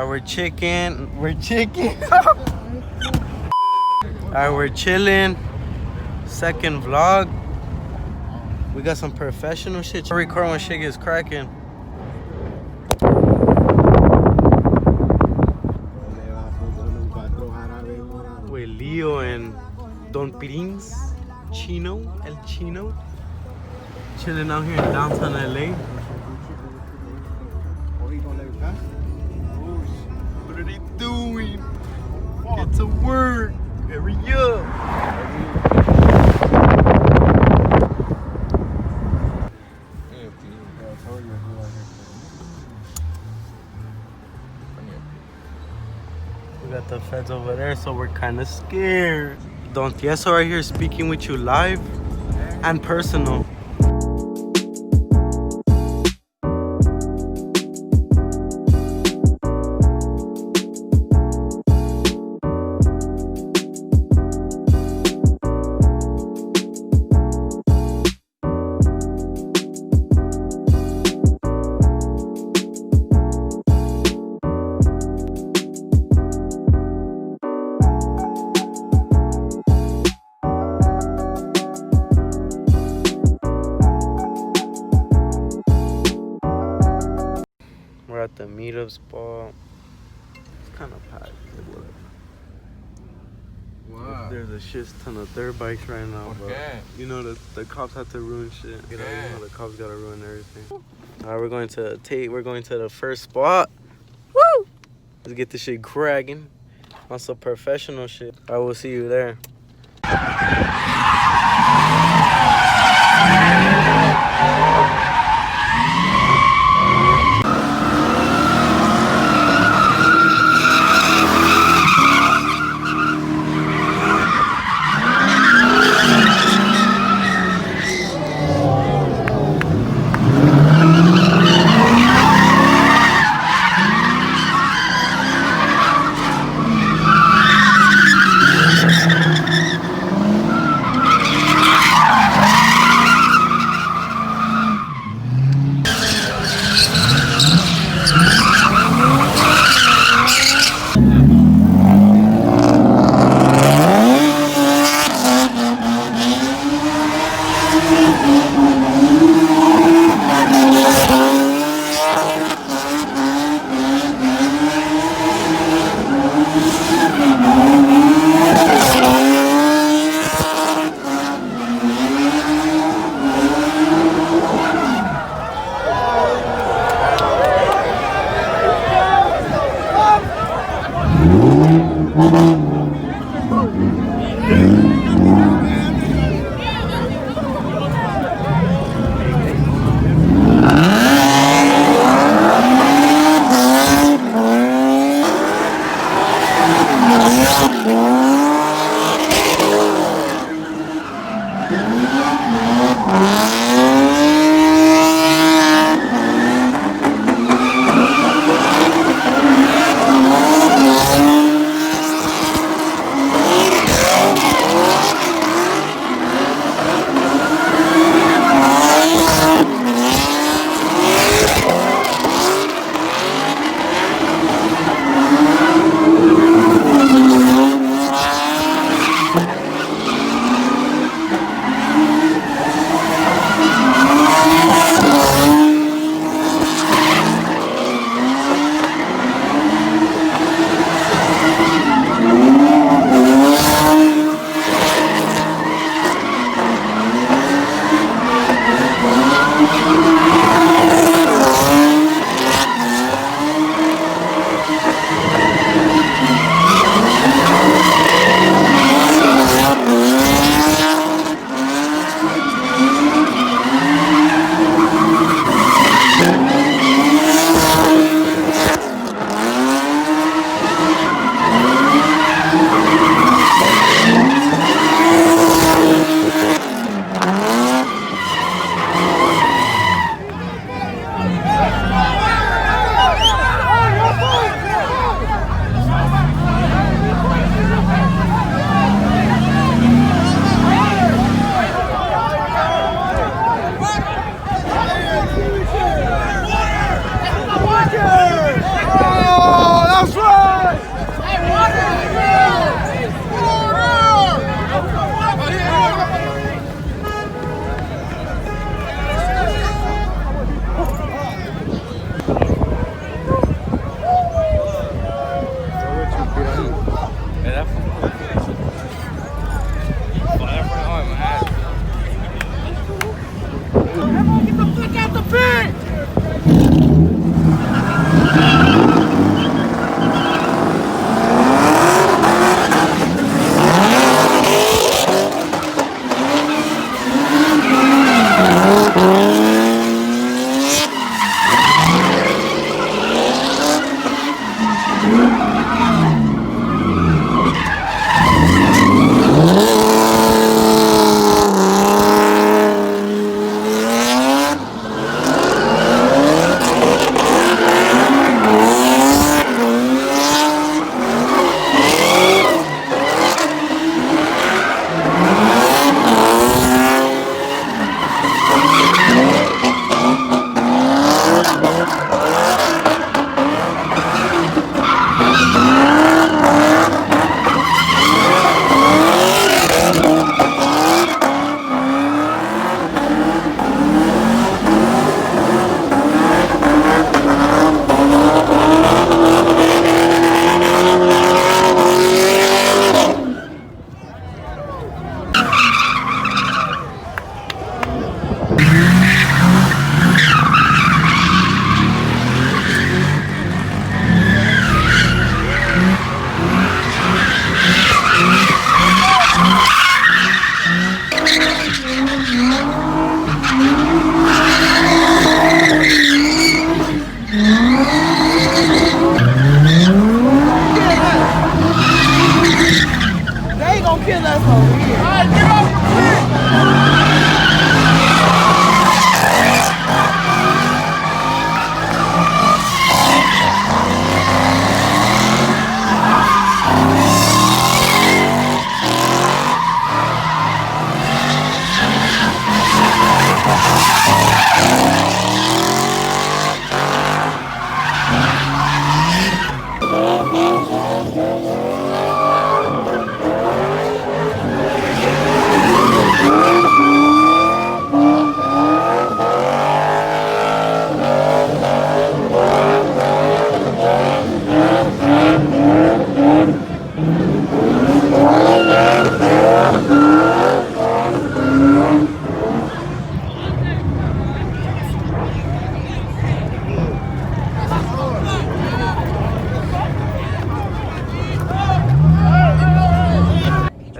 We're chicken. Alright, we're chilling. Second vlog. We got some professional shit. Record when shit gets cracking. With Leo and Don Pirins. El Chino. Chilling out here in downtown LA. What are they doing? Get to work. Hurry up. We got the feds over there, so we're kind of scared. Don Tieso right here speaking with you live and personal. We're at the meetup spot. It's kind of packed. Wow. There's a shit ton of dirt bikes right now, but you know the cops have to ruin shit. You know the cops gotta ruin everything. All right, we're going to the first spot. Woo! Let's get this shit cracking on some professional shit. I will see you there.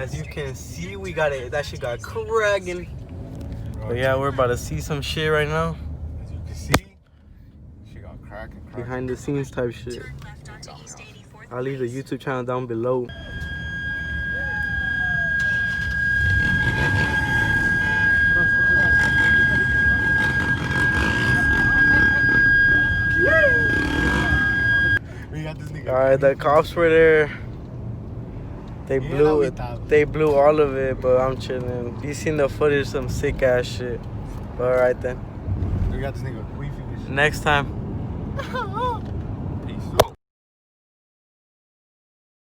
As you can see, we got it. That shit got cracking. But yeah, we're about to see some shit right now. As you can see, she got cracking. Behind the scenes type shit. I'll leave the YouTube channel down below. Alright, the cops were there. They blew it. They blew all of it, but I'm chilling. You seen the footage, some sick ass shit. Alright then. We got this nigga queefing. Next time.